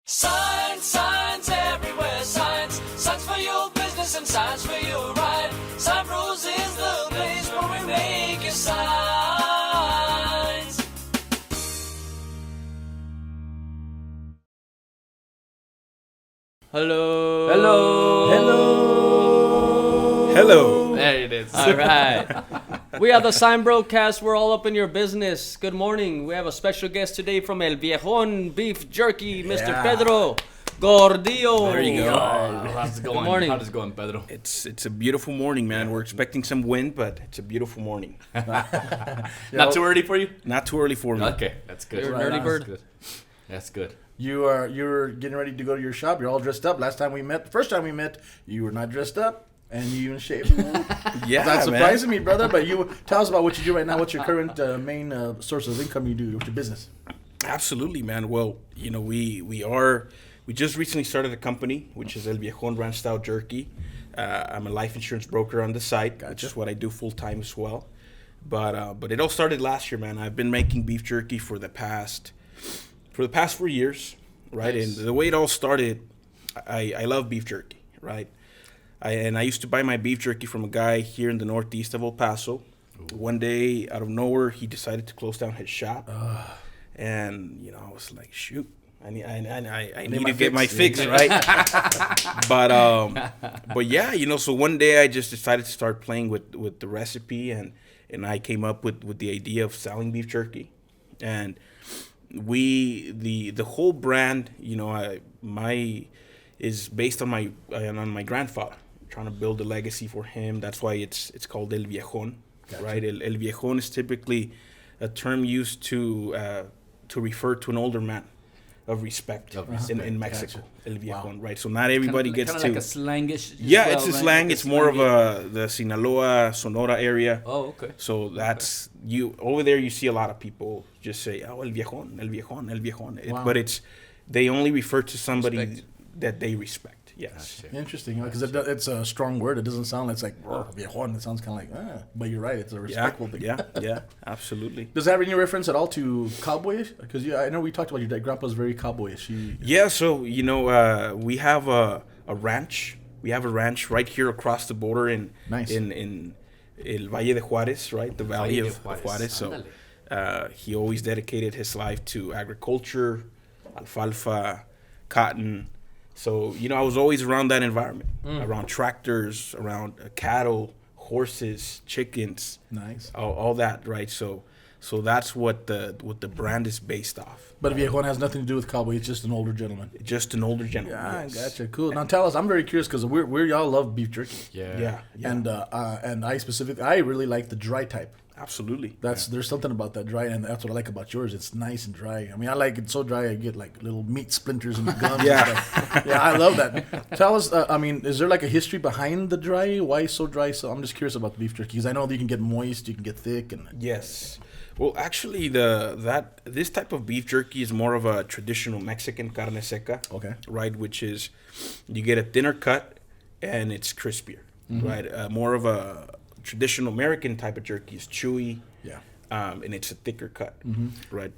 Signs, signs everywhere, signs. Signs for your business and signs for your ride. SignBro's is the place where we make your signs. Hello. Hello. Hello. Hello. There it is. All right. We are the SignBroCast. We're all up in your business. Good morning. We have a special guest today from El Viejon Beef Jerky, Mr. Pedro Gordillo. There you go. How's it going? Good morning. How's it going, Pedro? It's a beautiful morning, man. We're expecting some wind, but it's a beautiful morning. Not too early for you? Not too early for me. Okay, that's good. You're an Right early on. bird. That's good. That's good. You're getting ready to go to your shop. You're all dressed up. First time we met, you were not dressed up, and you even shaved. Yeah, That's man. surprising me, brother. But you tell us about what you do right now. What's your current main source of income you do with your business? Absolutely, man. Well, you know, we just recently started a company, which is El Viejon Ranch Style Jerky. I'm a life insurance broker on the side, which is what I do full time as well. But it all started last year, man. I've been making beef jerky for the past 4 years, right? Nice. And the way it all started, I love beef jerky, right? I used to buy my beef jerky from a guy here in the northeast of El Paso. One day, out of nowhere, he decided to close down his shop. And, you know, I was like, shoot, I need to get my fix, right? But yeah, you know, so one day I just decided to start playing with the recipe, and I came up with the idea of selling beef jerky. And the whole brand, you know, is based on my grandfather. I'm trying to build a legacy for him. That's why it's called El Viejon, right? El Viejon is typically a term used to refer to an older man of respect, in Mexico. El Viejon, right? So not everybody gets to. Kind of like a slangish. Yeah, it's a slang. It's more of the Sinaloa, Sonora area. Oh, okay. So that's you over there. You see a lot of people just say, "Oh, El Viejon, El Viejon, El Viejon," but they only refer to somebody that they respect. Yes. Gotcha. Interesting, because it's a strong word. It doesn't sound. It's like viejon. It sounds kind of like. But you're right. It's a respectful thing. Yeah, absolutely. Does that have any reference at all to cowboyish? Because I know we talked about your grandpa's very cowboyish. Yeah, so you know, we have a ranch. We have a ranch right here across the border in El Valle de Juarez, right? The Valley of Juarez. So he always dedicated his life to agriculture, alfalfa, cotton. So, you know, I was always around that environment, around tractors, around cattle, horses, chickens. Nice. All that, right? So that's what the brand is based off. But viejon has nothing to do with cowboy. It's just an older gentleman. Just an older gentleman. Yeah, yes. gotcha. Cool. Now tell us. I'm very curious because we y'all love beef jerky. Yeah. And I really like the dry type. Absolutely. There's something about that dry, and that's what I like about yours. It's nice and dry. I mean, I like it so dry I get like little meat splinters in the gums. Yeah. And stuff. Yeah, I love that. Tell us. I mean, is there like a history behind the dry? Why so dry? So I'm just curious about the beef jerky because I know that you can get moist, you can get thick, and Yes. Well, actually, this type of beef jerky is more of a traditional Mexican carne seca. Okay. Right, which is you get a thinner cut and it's crispier. Right, more of a traditional American type of jerky is chewy. yeah. And it's a thicker cut. Right.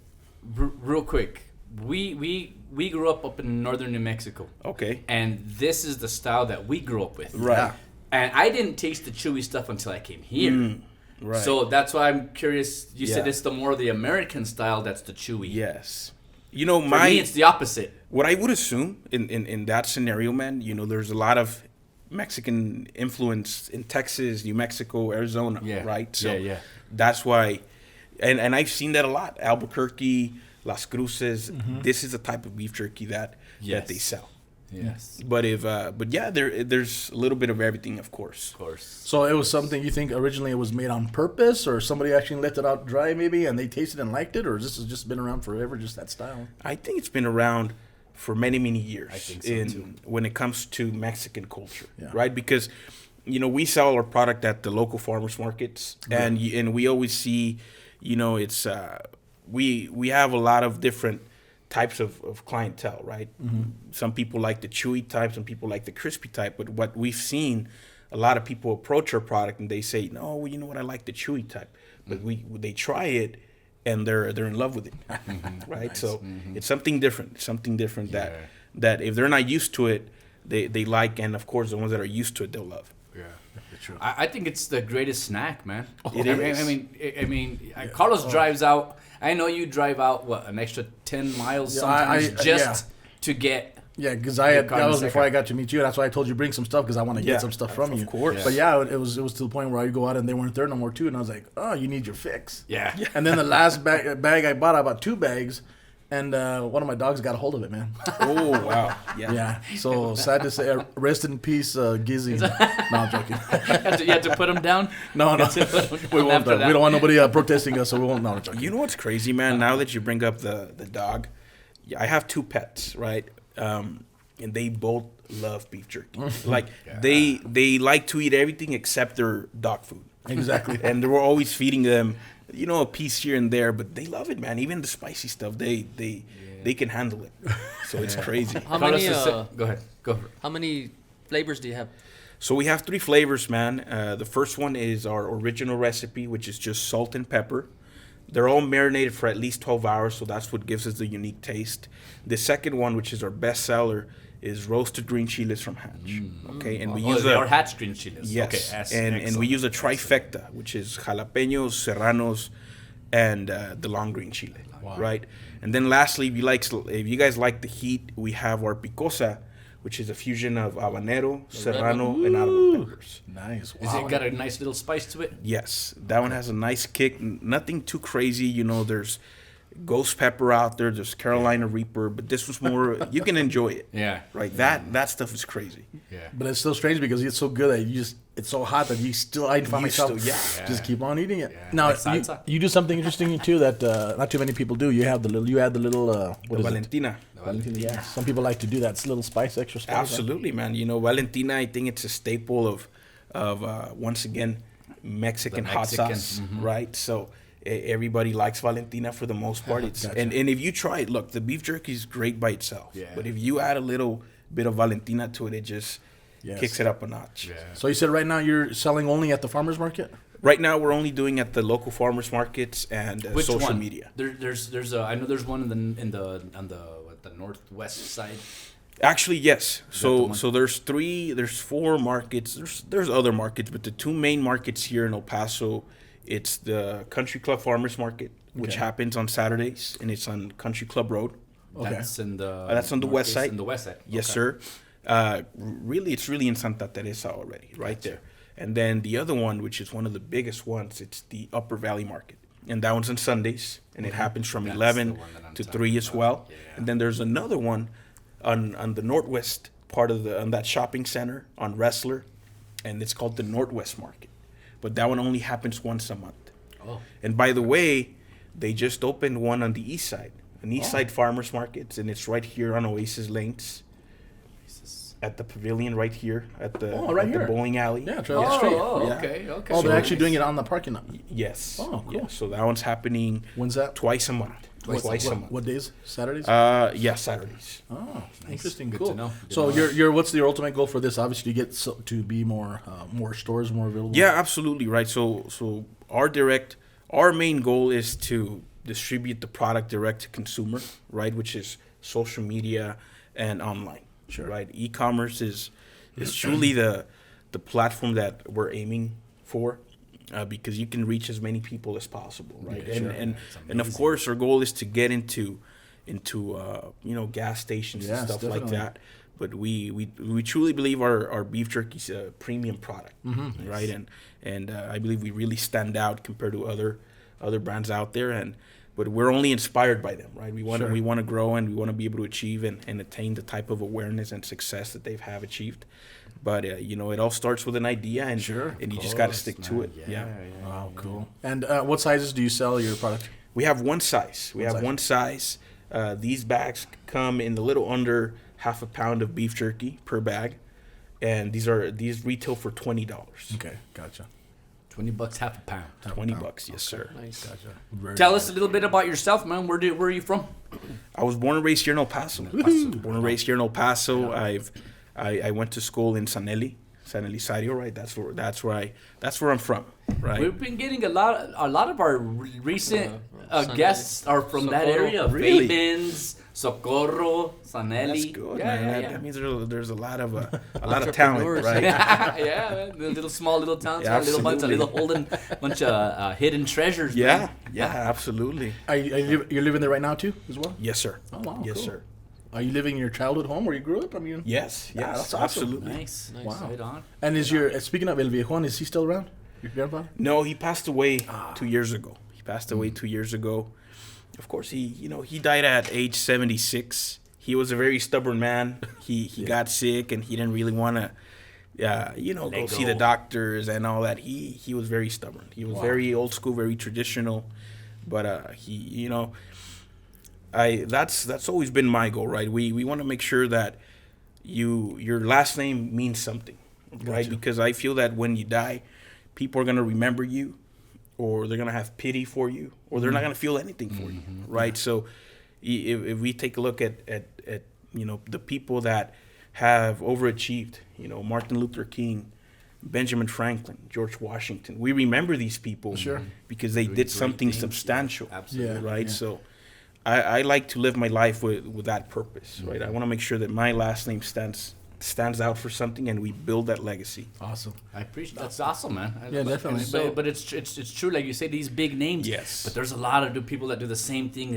Real quick, we grew up in northern New Mexico. Okay. And this is the style that we grew up with. Right. Yeah. And I didn't taste the chewy stuff until I came here. Right. So that's why I'm curious. You said Yeah. it's the more the American style that's the chewy. Yes. You know, For me, it's the opposite. what I would assume in that scenario, man, you know, there's a lot of Mexican influence in Texas, New Mexico, Arizona, right? So yeah. that's why, and I've seen that a lot. Albuquerque, Las Cruces, this is the type of beef jerky that they sell. Yes. But there's a little bit of everything, of course. Of course. So it was something you think originally it was made on purpose, or somebody actually let it out dry maybe, and they tasted and liked it, or this has just been around forever, just that style? I think it's been around for many, many years. I think so, too. When it comes to Mexican culture, Yeah. right? Because, you know, we sell our product at the local farmers markets, and we always see, you know, it's we have a lot of different types of clientele, right? Some people like the chewy type, some people like the crispy type. But what we've seen, a lot of people approach our product and they say, no, well, you know what, I like the chewy type. But they try it and they're in love with it, right? Nice. So it's something different, that if they're not used to it, they like, and of course the ones that are used to it, they'll love. Yeah, true. I think it's the greatest snack, man. It is. I mean, Carlos drives out. I know you drive out an extra 10 miles sometimes to get. Yeah, because that was before I got to meet you. That's why I told you bring some stuff because I want to get some stuff from you. Of course. But yeah, it was to the point where I go out and they weren't there no more too, and I was like, oh, you need your fix. Yeah. And then the last bag I bought 2 bags, and one of my dogs got a hold of it, man. Oh wow. Yeah. So sad to say, rest in peace, Gizzy. No, I'm joking. You had to put him down. No, we won't. We don't want nobody protesting us, so we won't. No, I'm joking. You know what's crazy, man? Now that you bring up the dog, I have 2 pets, right? And they both love beef jerky. Like they like to eat everything except their dog food. Exactly. And we're always feeding them, a piece here and there, but they love it, man. Even the spicy stuff, they can handle it. So it's crazy. How many? Go ahead. Go for it. How many flavors do you have? So we have 3 flavors, man. The first one is our original recipe, which is just salt and pepper. They're all marinated for at least 12 hours, so that's what gives us the unique taste. The second one, which is our best seller, is roasted green chiles from Hatch. Okay, and we use our Hatch green chiles. Yes, okay, and we use a trifecta, which is jalapenos, serranos, and the long green chile. Wow. Right, and then lastly, if you guys like the heat, we have our picosa, which is a fusion of habanero, serrano, and árbol peppers. Nice. Wow. Is it got a nice little spice to it? Yes, that one has a nice kick. Nothing too crazy. There's ghost pepper out there. There's Carolina Reaper, but this was more. You can enjoy it. Yeah. Right. That stuff is crazy. Yeah. But it's still strange because it's so good that it's so hot that I find myself just keep on eating it. Yeah. Now you do something interesting too that not too many people do. You add the little what is Valentina. It? Valentina. Yeah. Some people like to do that. It's a little spice, extra spice. Absolutely, man. Valentina. I think it's a staple of once again Mexican hot sauce, right? So. Everybody likes Valentina for the most part. Gotcha. and if you try it, look, the beef jerky is great by itself. Yeah. But if you add a little bit of Valentina to it, it just kicks it up a notch. Yeah. So you said right now you're selling only at the farmers market? Right now we're only doing at the local farmers markets and social media. There's I know there's one on the northwest side. Actually, yes. So there's 4 markets. There's other markets, but the 2 main markets here in El Paso. It's the Country Club Farmers Market, which happens on Saturdays, and it's on Country Club Road. Okay. That's on the west side. In the west side. Yes, sir. It's really in Santa Teresa already, right there. And then the other one, which is one of the biggest ones, it's the Upper Valley Market. And that one's on Sundays, and it happens from 11 to 3 as well. Yeah. And then there's another one on the northwest part on that shopping center on Wrestler, and it's called the Northwest Market. But that one only happens once a month. Oh. And by the way, they just opened one on the east side, an east side farmers markets, and it's right here on Oasis Lanes. At the pavilion right here at the the bowling alley. Yeah, Trail Street. Okay. Oh, they're actually doing it on the parking lot. Yes. Oh, cool. Yeah, so that one's happening. When's that? Twice a month. Twice a month. What days? Saturdays? Yeah, Saturdays. Oh, nice. Interesting. Good cool. to know. So your what's your ultimate goal for this? Obviously, to get to be more stores, more available. Yeah, absolutely right. So our main goal is to distribute the product direct to consumer, right? Which is social media and online. Sure. Right. E-commerce is truly the platform that we're aiming for, because you can reach as many people as possible, right? Yeah, and of course our goal is to get into gas stations and stuff like that. But we truly believe our beef jerky is a premium product, right? And I believe we really stand out compared to other brands out there, but we're only inspired by them, right? We want to grow, and we want to be able to achieve and attain the type of awareness and success that they have achieved. But it all starts with an idea, and you just got to stick to it. Yeah. Wow, cool. And what sizes do you sell your product? We have one size. One size. These bags come in a little under half a pound of beef jerky per bag, and these retail for $20. Okay, gotcha. $20, half a pound. $20, yes, sir. Nice. Gotcha. Tell us a little bit about yourself, man. Where are you from? I was born and raised here in El Paso. Raised here in El Paso. I went to school in San Elizario, right? That's where I'm from, right? We've been getting a lot of our recent guests are from that area. Really? Fabins, Socorro, Sanelli. That's good, Yeah, man. yeah. That means there's a lot of talent, right? Yeah, man. The little small little towns, Yeah, a little bunch of hidden treasures. Yeah, man. yeah, absolutely. You're living there right now too, as well? Yes, sir. Oh wow, Yes, cool. sir. Are you living in your childhood home where you grew up? I mean, Yes, yes, that's awesome. absolutely. Nice. Wow. Right on. And is your speaking of El Viejon, is he still around? Your grandfather? No, he passed away 2 years ago. He passed away 2 years ago. Of course, he died at age 76. He was a very stubborn man. He got sick and he didn't really want to, go see the doctors and all that. He was very stubborn. He was very old school, very traditional. But that's always been my goal, right? We want to make sure that your last name means something, right? Gotcha. Because I feel that when you die, people are gonna remember you, or they're gonna have pity for you, or they're not gonna feel anything for you, right? So if we take a look at the people that have overachieved, Martin Luther King, Benjamin Franklin, George Washington, we remember these people because they did something substantial, Absolutely. right? Yeah. So I like to live my life with that purpose, right? I want to make sure that my last name stands out for something, and we build that legacy. Awesome. I appreciate that's awesome, man. Yeah, definitely. But it's true, like you say, these big names. Yes. But there's a lot of people that do the same thing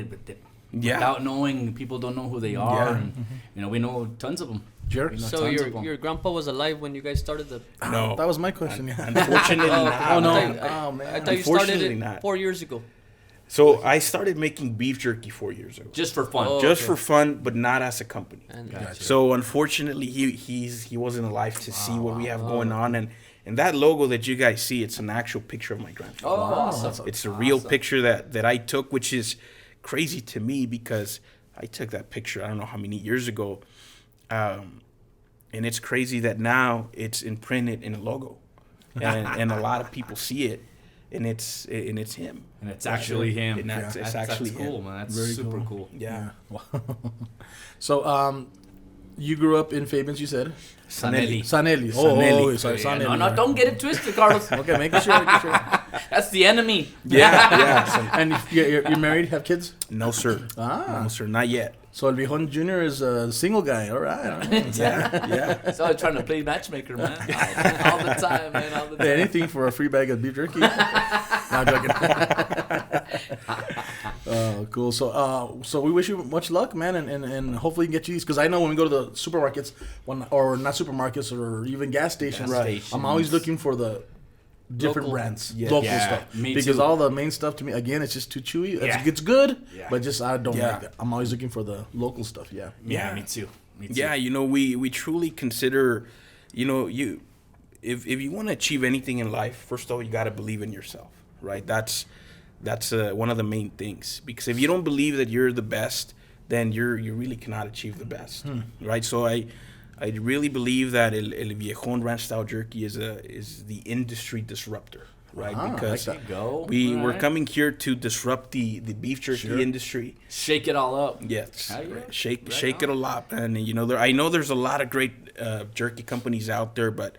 Yeah. without knowing. People don't know who they are, Yeah. and we know tons of them. Jerry? We know So tons of 'em. your grandpa was alive when you guys started the... No, That was my question. Yeah. unfortunately not. Oh, no. I Oh, man. thought you started Unfortunately it not. 4 years ago. So I started making beef jerky 4 years ago, Just for fun. Oh. just okay. for fun, but not as a company. And So unfortunately, he wasn't alive to see what we have going on, and that logo that you guys see, it's an actual picture of my grandfather. Oh, awesome. It's a real picture that I took, which is crazy to me because I took that picture I don't know how many years ago, and it's crazy that now it's imprinted in a logo, and a lot of people see it, and it's him. And it's actually him. And it's actually that's cool, him. man. That's Very super cool. cool. Yeah. So, you grew up in Fabens, you said? Sanelli. Sanelli. Sanelli. Sorry, Yeah, Sanelli. no, don't get it twisted, Carlos. Okay, making sure. That's the enemy. Yeah. And you're married, have kids? No, sir. No, sir. Not yet. So El Viejon Jr. is a single guy, all right. Yeah. So I'm trying to play matchmaker, man. All the time, man. All the time. Anything for a free bag of beef jerky. No, I'm joking. Oh, cool. So we wish you much luck, man, and hopefully you can get you these. Because I know when we go to the supermarkets, or not supermarkets, or even gas stations, I'm always looking for the different Local. brands, Yeah. local Yeah, stuff. me Because too. all the main stuff to me, again, it's just too chewy. Yeah. It's good, Yeah. but just I don't Yeah. like that. I'm always looking for the local stuff. Yeah. Yeah, me too. Me too. Yeah, we truly consider, if you want to achieve anything in life, first of all, you got to believe in yourself, right? That's one of the main things. Because if you don't believe that you're the best, then you really cannot achieve the best, right? So I really believe that El Viejon Ranch Style Jerky is the industry disruptor, right? Because like that. Go. we're Alright. coming here to disrupt the beef jerky industry. Shake it all up. Yes, Hell yeah. shake Right it a lot, and I know there's a lot of great jerky companies out there, but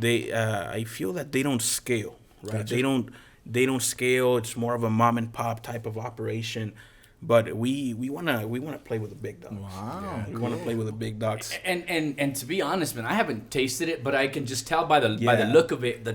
I feel that they don't scale, right? Gotcha. They don't scale. It's more of a mom and pop type of operation. But we wanna play with the big dogs. Wow, we wanna play with the big dogs. And to be honest, man, I haven't tasted it, but I can just tell by the look of it, the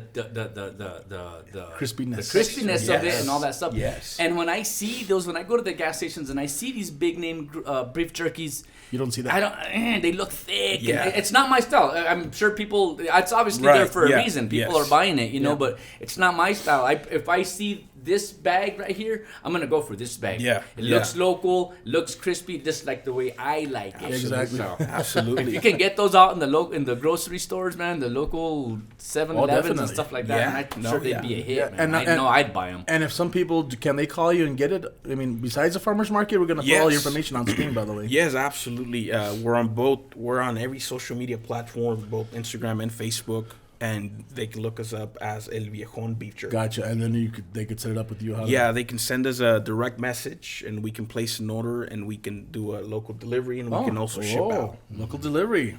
Crispiness. the crispiness of it, Yes. and all that stuff. Yes. And when I see those, when I go to the gas stations and I see these big name beef jerkies, You don't see that. I don't. They look thick. Yeah. And it's not my style. I'm sure people. It's obviously there Right, for a yeah, reason. People yes. are buying it, but it's not my style. If I see this bag right here, I'm gonna go for this bag. Yeah, It yeah. looks local, looks crispy, just like the way I like it. Exactly. So, Absolutely. if you can get those out in the grocery stores, man, the local 7-Elevens and definitely. stuff like that, Yeah. man, I'm No, sure they'd yeah. be a hit, Yeah, man. and- I know I'd buy them. And if some people, can they call you and get it? I mean, besides the farmer's market, we're going to put all your Yes. information on screen, by the way. Yes, absolutely. We're on every social media platform, both Instagram and Facebook, and they can look us up as El Viejon Beef Jerky. Gotcha. And then they could set it up with you. How Yeah, they can send us a direct message, and we can place an order, and we can do a local delivery, and we can also ship out. Local delivery.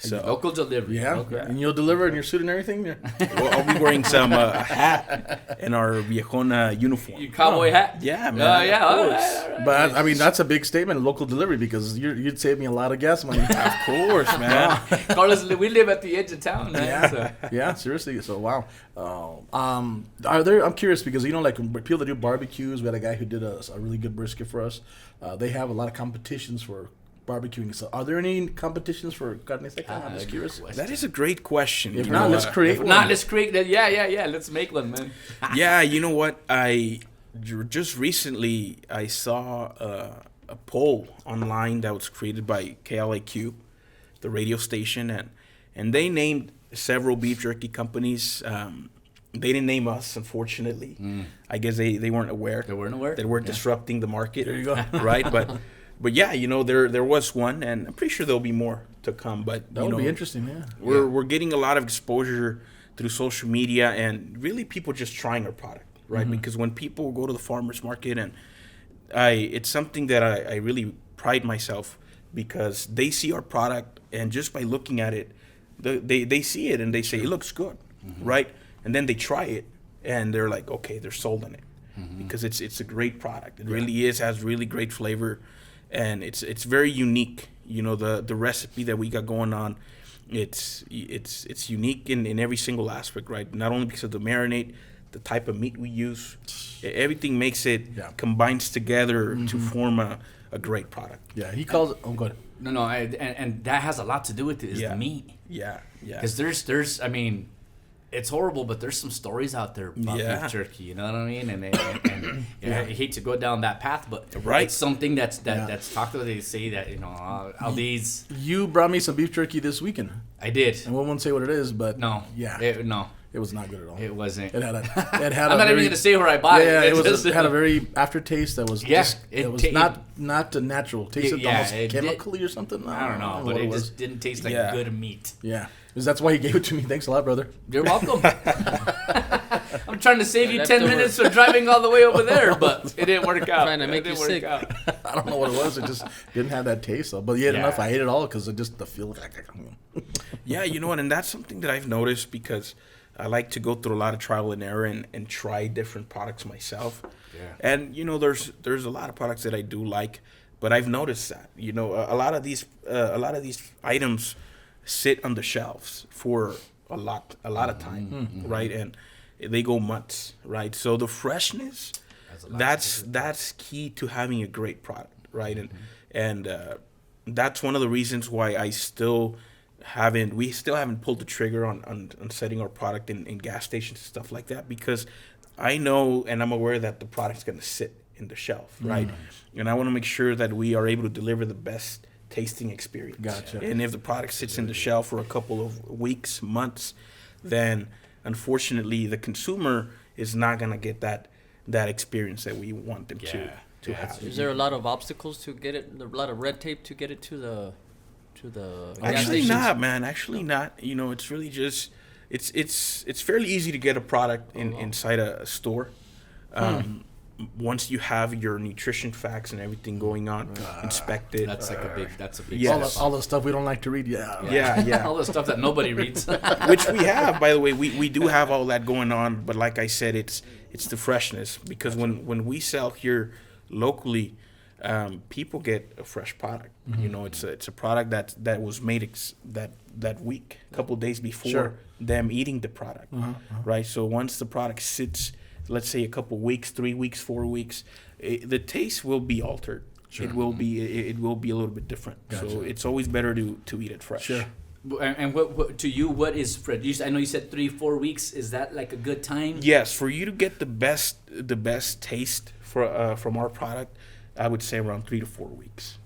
So Local delivery. Yeah, Okay. and you'll deliver in your suit and everything. Yeah. well, I'll be wearing some a hat and our Viejon uniform. Your cowboy hat. Yeah, man. Yeah. Of All course. right. But I mean, that's a big statement, local delivery, because you'd save me a lot of gas money. Of course, man. Carlos, we live at the edge of town, man. Yeah, So. yeah, seriously. So wow. Are there? I'm curious because like people that do barbecues. We had a guy who did a really good brisket for us. They have a lot of competitions for barbecuing. So are there any competitions for carne seca? I'm just curious. That is a great question. If you not, know, let's create one. Not let's create that. Yeah. Let's make one, man. Yeah, you know what? I just recently I saw a poll online that was created by KLAQ, the radio station, and they named several beef jerky companies. They didn't name us, unfortunately. I guess they weren't aware. They weren't aware? That we're disrupting the market. There you go. Right, but yeah, you know, there was one, and I'm pretty sure there'll be more to come. But That would be interesting. Yeah. we're getting a lot of exposure through social media and really people just trying our product, right? Because when people go to the farmers market, and it's something that I really pride myself, because they see our product, and just by looking at it, they see it and they say it looks good, right? And then they try it and they're like, okay, they're sold on it, because it's a great product. It really has really great flavor, and it's very unique. You know, the recipe that we got going on, it's unique in every single aspect, right? Not only because of the marinade, the type of meat we use, everything makes it combines together to form a great product. Yeah. He calls it. Oh, good. No, and that has a lot and the meat. Yeah. Because there's, I mean, it's horrible, but there's some stories out there about beef jerky. You know what I mean? And I hate to go down that path, but it's something that's talked about. They say that, you know, all these. You brought me some beef jerky this weekend, I did. and we won't say what it is, but No. yeah, No. it was not good at all. It wasn't. It had a. I'm not even going to say where I bought it. Yeah, It had a very aftertaste that was it was not natural. Tasted almost chemically or something. I don't know, but it just didn't taste like good meat. Yeah, because that's why he gave it to me. Thanks a lot, brother. You're welcome. I'm trying to save you 10 minutes from driving all the way over there, but it didn't work out. Trying to make you sick. I don't know what it was. It just didn't have that taste. So, but yet enough, I ate it all because it just the feel. Yeah, you know what, and that's something that I've noticed, because I like to go through a lot of trial and error and try different products myself. Yeah. And you know, there's a lot of products that I do like, but I've noticed that, you know, a lot of these items sit on the shelves for a lot of time, right? And they go months, right? So the freshness, that's key to having a great product, right? And that's one of the reasons why we still haven't pulled the trigger on setting our product in gas stations and stuff like that, because I know and I'm aware that the product's going to sit in the shelf, right? And I want to make sure that we are able to deliver the best tasting experience. Gotcha. And if the product sits in the shelf for a couple of weeks, months, then unfortunately the consumer is not going to get that experience that we want them to have. Is there a lot of obstacles to get it? A lot of red tape to get it to the gas Actually stations? not, man. Actually not. You know, it's really just it's fairly easy to get a product inside a store. Once you have your nutrition facts and everything going on, inspected. That's a big Yes. all the stuff we don't like to read. Yeah. all the stuff that nobody reads. Which we have, by the way. We do have all that going on, but like I said, it's the freshness, because when we sell here locally, people get a fresh product. You know, it's a product that was made that week, a couple of days before them eating the product, right? So once the product sits, let's say a couple of weeks, 3 weeks, 4 weeks, the taste will be altered. It will be a little bit different. Gotcha. So it's always better to eat it fresh. Sure. And what to you, what is fresh? I know you said 3-4 weeks. Is that like a good time? Yes, for you to get the best taste from our product, I would say around 3 to 4 weeks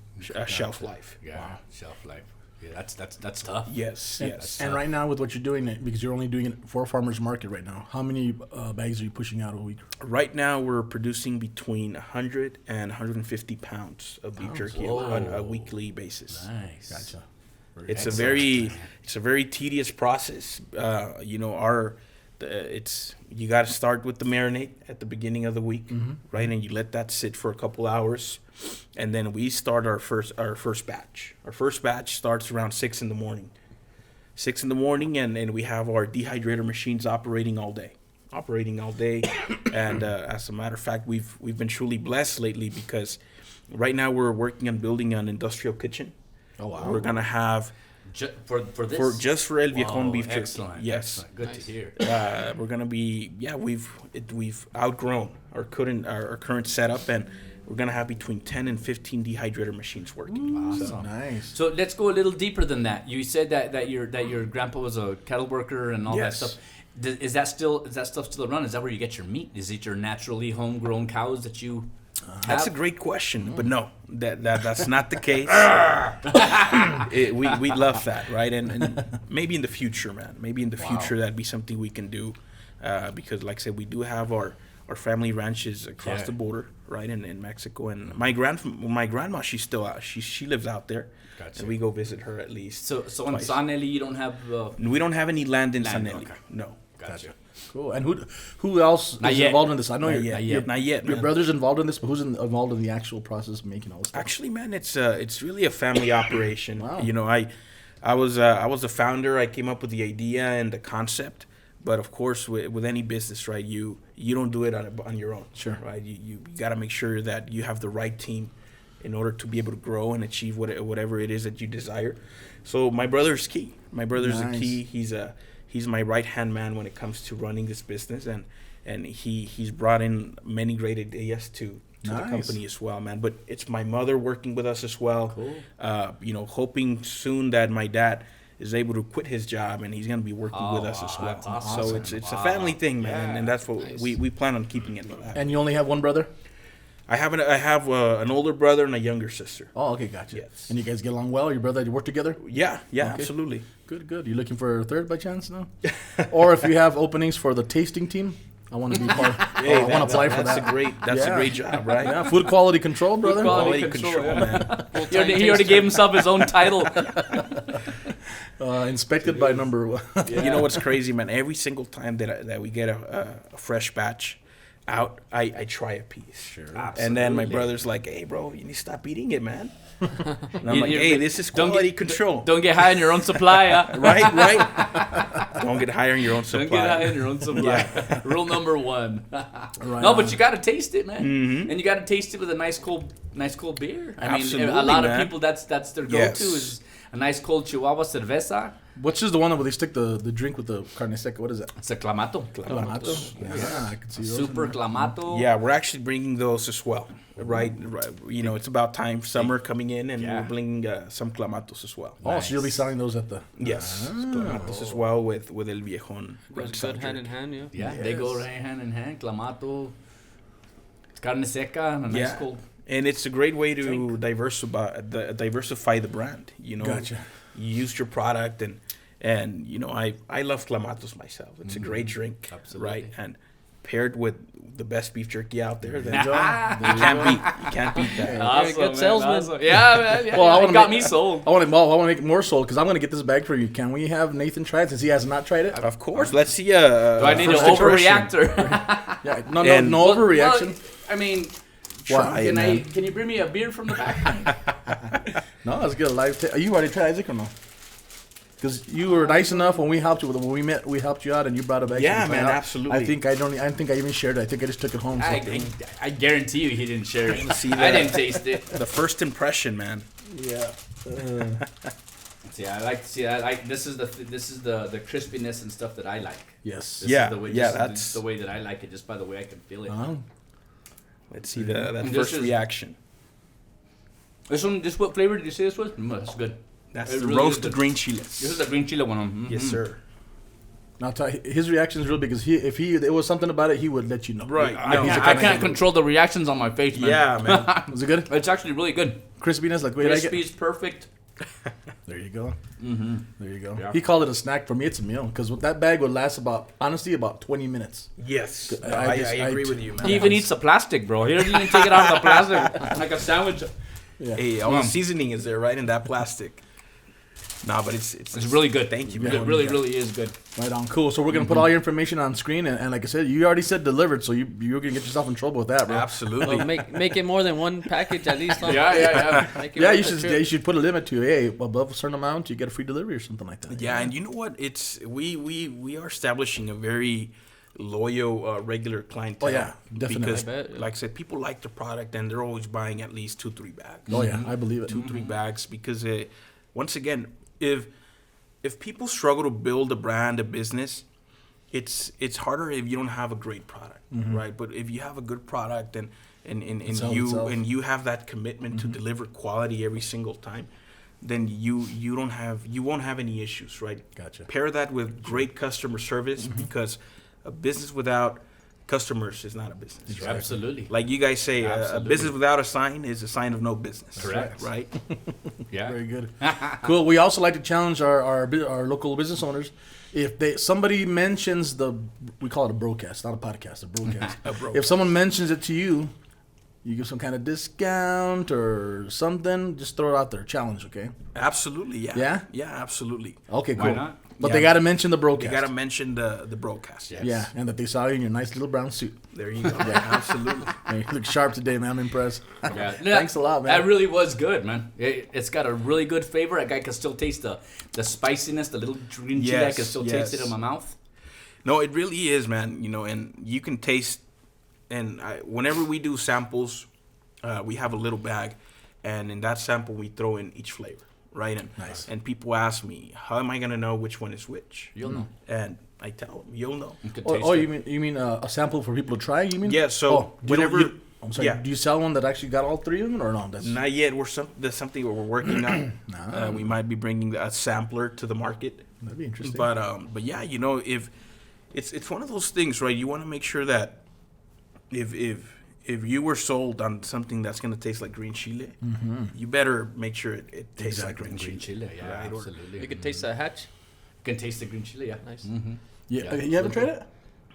shelf life. Yeah, wow. Shelf life. Yeah, that's tough. Yes. And right now with what you're doing, because you're only doing it for farmers market right now, how many bags are you pushing out a week? Right now we're producing between 100 and 150 pounds of beef jerky on a weekly basis. Nice. Gotcha. It's a very tedious process. You know, you got to start with the marinade at the beginning of the week, right? And you let that sit for a couple hours, and then we start our first batch. Our first batch starts around 6 in the morning, 6 in the morning, and we have our dehydrator machines operating all day. And as a matter of fact, we've been truly blessed lately because right now we're working on building an industrial kitchen. Oh wow! We're gonna have for this for El Viejon Beef Jerky. Excellent. Yes, Excellent. Good to hear. we're gonna be we've outgrown our current setup, and we're gonna have between 10 and 15 dehydrator machines working. Awesome. So, Nice. So let's go a little deeper than that. You said that your grandpa was a cattle worker and all Yes. that stuff. Is that stuff still around? Is that where you get your meat? Is it your naturally homegrown cows that you have? that's a great question, but no, that's not the case. We love that, right? And maybe in the future, man. Maybe in the future that'd be something we can do, because like I said, we do have our family ranches across the border, right, in Mexico. And my grandma, she's still out. She lives out there, Gotcha. and we go visit her at least. So in Sanelli, you don't have. We don't have any land in Sanelli. Okay. No. Gotcha. Cool. And who else Not is yet. involved in this? I know Not your yet. Not yet, Your man. brother's involved in this, but who's involved in the actual process of making all this stuff? Actually, man, it's really a family operation. Wow. You know, I was a founder. I came up with the idea and the concept, but of course, with any business, right, you don't do it on your own. Sure. Right. You got to make sure that you have the right team in order to be able to grow and achieve whatever it is that you desire. So my brother's key. My brother's Nice. the key. He's my right hand man when it comes to running this business, and he's brought in many great ideas to the Nice. company as well, man. But it's my mother working with us as well. Cool. Hoping soon that my dad is able to quit his job and he's gonna be working with us as well. that's awesome. So it's a family thing, man, Yeah. and that's what we plan on keeping it like that. And you only have one brother? I have an older brother and a younger sister. Oh, okay, gotcha. Yes. And you guys get along well? Your brother, you work together? Yeah, Okay. absolutely. Good. You looking for a third by chance? No. Or if you have openings for the tasting team, I want to be part. I want to apply for That's that. a great job, right? Yeah, food quality control, brother. quality Quality control, control, man. He already gave himself his own title. Inspected by number one. You know what's crazy, man? Every single time that we get a fresh batch out, I try a piece. Sure. And then my brother's like, "Hey, bro, you need to stop eating it, man." And I'm like, "Hey, this is quality control." Don't get high on your own supply. Right. Don't get high on your own supply. Don't get high on your own supply. Rule number 1. No, but you got to taste it, man. Mm-hmm. And you got to taste it with a nice cold beer. I mean, Absolutely, a lot man. of people that's their go-to Yes. is a nice cold Chihuahua cerveza. Which is the one where they stick the drink with the carne seca? What is that? It's a clamato. Clamato. Yeah, I can see those. Super clamato. Yeah, we're actually bringing those as well. Right. You know, it's about time. Summer coming in, and Yeah. we're bringing some clamatos as well. Oh, so you'll be selling those at the. Yes, clamatos as well with El Viejon. Goes good hand in hand, yeah. Yeah, they go hand in hand. Clamato, carne seca, and a nice Yeah. cold. And it's a great way to diversify the brand. You know, Gotcha. You use your product, and you know, I love clamatos myself. It's a great drink, Absolutely. right? And paired with the best beef jerky out there, then Enjoy. you can't beat that. Awesome, good man, salesman. awesome. Yeah, man. Yeah, Well, I it wanna got make- me sold. I want to make it more sold because I'm going to get this bag for you. Can we have Nathan try it since he has not tried it? Of course, let's see. Do I need an first impression. overreactor? Yeah, And- no overreaction. Well, I mean, Try it, man. can you bring me a beer from the back? No, let's get a live. You already tried Isaac or no? Because you were nice enough when we helped you. When we met, we helped you out, and you brought it back. Yeah, to the man, plant. absolutely. I think I even shared it. I think I just took it home. So. I guarantee you he didn't share it. See I that? didn't taste it. The first impression, man. Yeah. See, I like this is the crispiness and stuff that I like. Yes. This Yeah, is the way, yeah, this is that's- the way that I like it, just by the way I can feel it. Let's see that And first this is- reaction. This what flavor did you say this was? That's good. That's It the really is roasted good. green This chiles. is the green chile one. Yes, sir. Now, his reaction is real big because if there was something about it, he would let you know. Right. I No, can't control the reactions on my face, man. Yeah, man. Was it good? It's actually really good. Crispiness, like wait, I get. Crispy's perfect. There you go. There you go. Yeah. He called it a snack. For me, it's a meal because that bag would last about 20 minutes. Yes. I I just- agree I- with you, man. He even eats the plastic, bro. He doesn't even take it out of the plastic like a sandwich. Yeah. Hey, all the seasoning is there, right, in that plastic. No, but it's really good. Thank you. It Man. really is good. Right on, cool. So we're gonna put all your information on screen, and like I said, you already said delivered, so you're gonna get yourself in trouble with that, bro. Absolutely. Well, make it more than one package at least. Huh? Yeah. Make it Yeah, worth the you trip. should put a limit to above a certain amount, you get a free delivery or something like that. Yeah, and you know what? It's we are establishing a very loyal regular clientele. Oh, yeah, definitely. Because, I bet, yeah. like I said, people like the product and they're always buying at least 2-3 bags. Oh yeah, I believe it. 2-3 bags because once again, if people struggle to build a brand, a business, it's harder if you don't have a great product, right? But if you have a good product and you have that commitment to deliver quality every single time, then you won't have any issues, right? Gotcha. Pair that with great customer service because a business without customers is not a business. Right? Absolutely. Like you guys say, a Absolutely. business without a sign is a sign of no business. Correct. Right? Yeah. Very good. Cool. We also like to challenge our local business owners. If somebody mentions we call it a broadcast, not a podcast, a broadcast. If someone mentions it to you, you give some kind of discount or something. Just throw it out there. Challenge, okay? Absolutely, yeah. Yeah? Yeah, absolutely. Okay, cool. Why not? But Yeah. they got to mention the You broadcast. got to mention the broadcast. Yeah. Yeah, and that they saw you in your nice little brown suit. There you go. Yeah, absolutely. Man, you look sharp today, man. I'm impressed. Yeah. Thanks a lot, man. That really was good, man. It's got a really good flavor. I can still taste the spiciness, the little green chili. I can still taste it in my mouth. No, it really is, man. You know, and you can taste. And whenever we do samples, we have a little bag, and in that sample we throw in each flavor, right? And Nice. And people ask me, how am I gonna know which one is which? You'll know. And I tell them, you'll know. You can Oh, taste oh, it. you mean a sample for people to try? You mean? Yeah. So do you- whenever. I'm sorry. Yeah. Do you sell one that actually got all three of them, or no? That's Not yet. There's something we're working on. We might be bringing a sampler to the market. that'd be interesting. But yeah, you know, if it's one of those things, right? You want to make sure that if you were sold on something that's gonna taste like green chile, you better make sure it tastes like green chile. Green chili, yeah, Right, or- absolutely. You can taste that hatch. You can taste the green chili, yeah. Nice. yeah, yeah. you haven't tried it?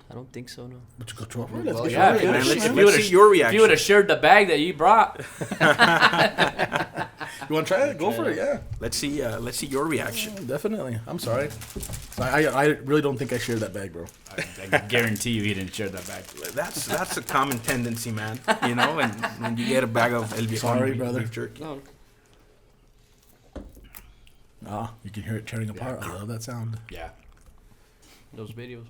I don't think so, no. But you go try it. Let's Well, get yeah, you man, it. let's- if let's see your If reaction. you would have shared the bag that you brought, You want to try it? Go for it. Yeah, Let's see your reaction. definitely. I'm sorry. I really don't think I shared that bag, bro. I guarantee you he didn't share that bag. That's a common tendency, man. You know, and when you get a bag of El Viejon Sorry, beef brother. jerky. No. You can hear it tearing apart. I love that sound. Yeah. Those videos.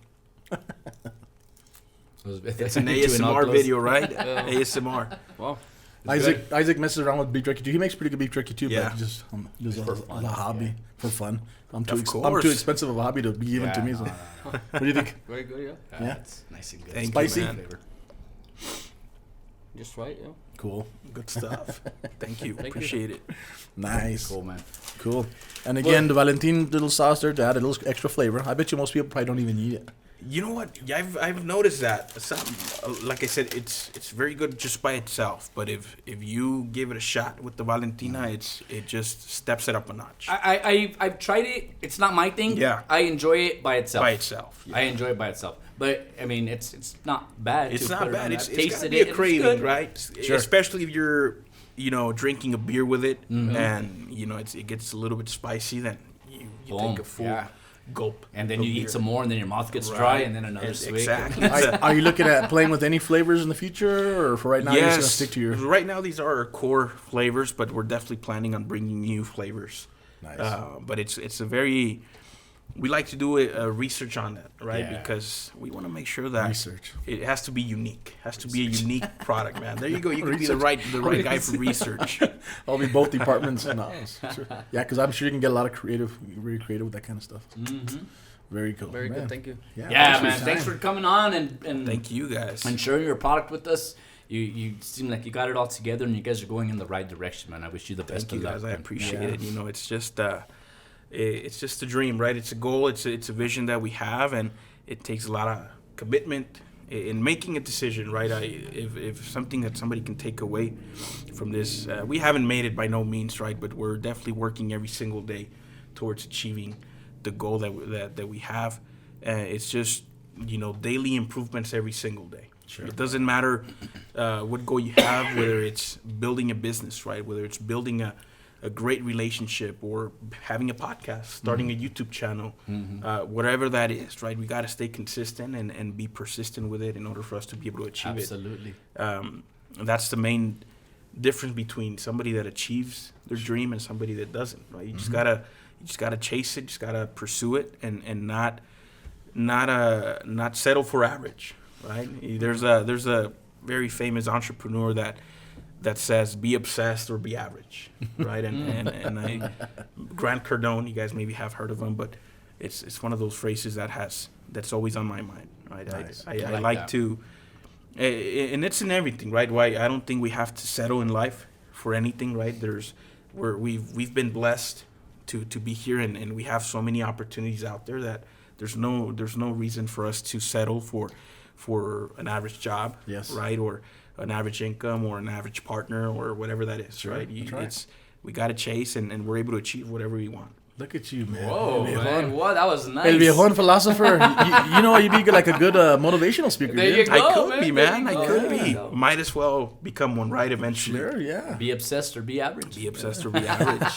It's an ASMR video, right? ASMR. Wow. Isaac messes around with beef jerky. He makes pretty good beef jerky too, Yeah. but just as a hobby for fun. I'm Of too course. expensive of a hobby to be given to me. So. What do you think? Very good, yeah. Yeah. It's nice and good. Thank you, Spicy. man. Flavor. Just right, yeah. Cool. Good stuff. Thank you. Thank you. Appreciate it. Nice. Cool, man. Cool. And again, the Valentin little sauce there to add a little extra flavor. I bet you most people probably don't even need it. You know what? Yeah, I've noticed that. Like I said, it's very good just by itself. But if you give it a shot with the Valentina, it just steps it up a notch. I've tried it. It's not my thing. Yeah. I enjoy it by itself. By itself. Yeah. I enjoy it by itself. But I mean, it's not bad. It's to not put it bad. on It's that. gotta Tasted be it, a it's craving, good. right? Sure. Especially if you're, drinking a beer with it, and it gets a little bit spicy. Then you Boom. take a full Yeah. gulp, And then of you beer. eat some more, and then your mouth gets dry, Right. and then another swig. Exactly. Are you looking at playing with any flavors in the future, or for right now you're just gonna stick to your? Right now, these are our core flavors, but we're definitely planning on bringing new flavors. Nice. But it's a very. We like to do a research on that, right? Yeah. Because we want to make sure that Research. it has to be unique. Has to be a unique product, man. There you go. You can be the right guy for research. I'll be both departments. No, sure. Yeah, because I'm sure you can get a lot of very creative with that kind of stuff. Very cool. Very Man. good, thank you. Yeah, for man. your Thanks time. for coming on and Thank you, guys. and sharing your product with us. You seem like you got it all together, and you guys are going in the right direction, man. I wish you the best Thank you, of luck. guys. I man. appreciate Yeah. it. You know, it's just a dream, right? It's a goal. It's a vision that we have, and it takes a lot of commitment in making a decision, right? If something that somebody can take away from this, we haven't made it by no means, right? But we're definitely working every single day towards achieving the goal that we have. It's just daily improvements every single day. Sure. It doesn't matter what goal you have, whether it's building a business, right? Whether it's building a great relationship or having a podcast, starting a YouTube channel, whatever that is, right? We got to stay consistent and be persistent with it in order for us to be able to achieve Absolutely. it. That's the main difference between somebody that achieves their dream and somebody that doesn't, right? You just gotta chase it, just gotta pursue it, and not settle for average, right? There's a very famous entrepreneur that says be obsessed or be average, right? And Grant Cardone, you guys maybe have heard of him, but it's one of those phrases that's always on my mind, right? Nice. I like to, and it's in everything, right? Why I don't think we have to settle in life for anything, right? We've been blessed to be here, and we have so many opportunities out there that there's no reason for us to settle for an average job, yes, right? Or an average income or an average partner or whatever that is, sure, right? We got to chase and we're able to achieve whatever we want. Look at you, man. Whoa, El man. What? That was nice. El Viejon philosopher. you know, you'd be like a good motivational speaker. There you dude. go. I could be, man. There you I go. could be. Yeah. Might as well become one right eventually. Sure, yeah. Be obsessed or be average. Be obsessed or be average.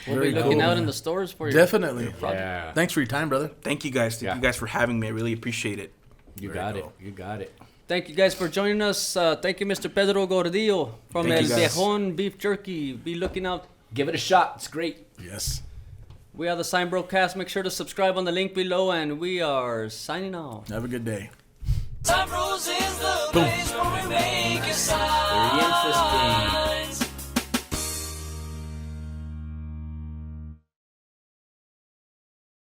We'll Very be looking cool, out man. in the stores for you. Definitely. Yeah. Thanks for your time, brother. Thank you guys. Thank you guys for having me. I really appreciate it. You Very got it. cool. You got it. Thank you guys for joining us. Thank you, Mr. Pedro Gordillo from Thank El you, guys. Viejon Beef Jerky. Be looking out. Give it a shot. It's great. Yes. We are the SignBroCast. Make sure to subscribe on the link below, and we are signing off. Have a good day. Time Rose is the place where we make a sign. Very interesting.